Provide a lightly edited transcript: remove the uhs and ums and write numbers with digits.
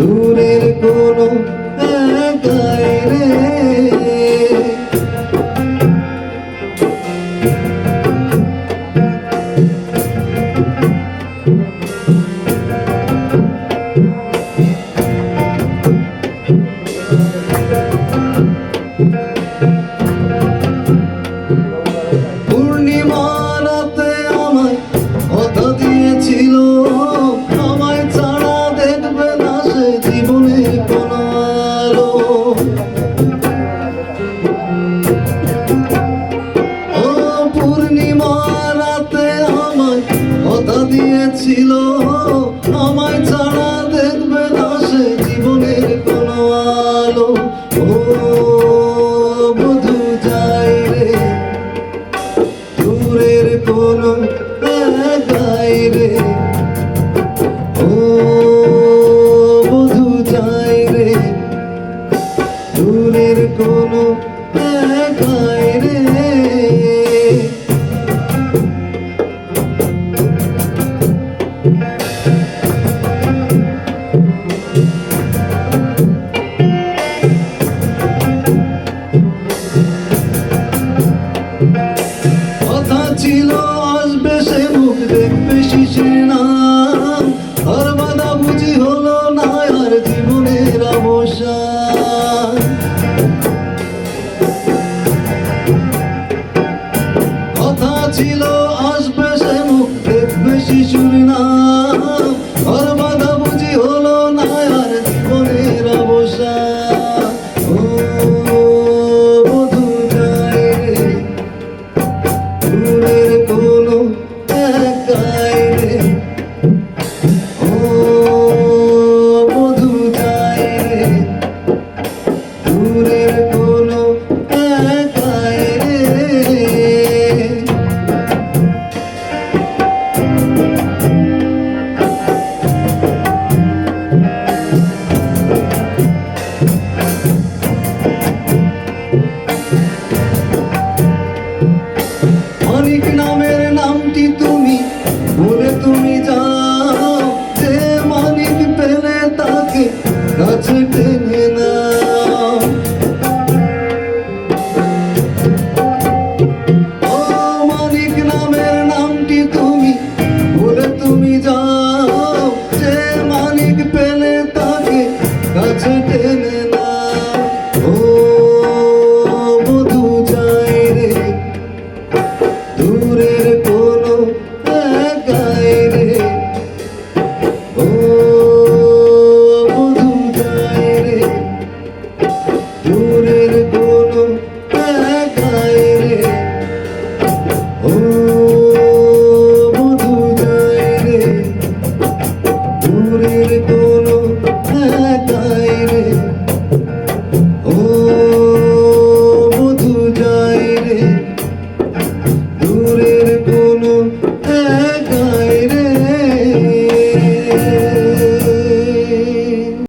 দূরের কোনো একাই রে পূর্ণিমা রাতে আমায় কথা দিয়েছিল আমায় ছাড়া দেখবে না সে জীবনের কোনো আলো। ও পূর্ণিমা রাতে আমায় কথা দিয়েছিল আমায় ছাড়া দেখবে না সে জীবনের কোনো আলো। ও বধূ যাই রে দূরের কোনো একাই রে। ও বধূ যাই রে দূরের কোনো একাই রে। কথা ছিল আসবে সে মুখ দেখবে শিশির নাম আর বাধা বুঝি হলো না আর জীবনের অবসান।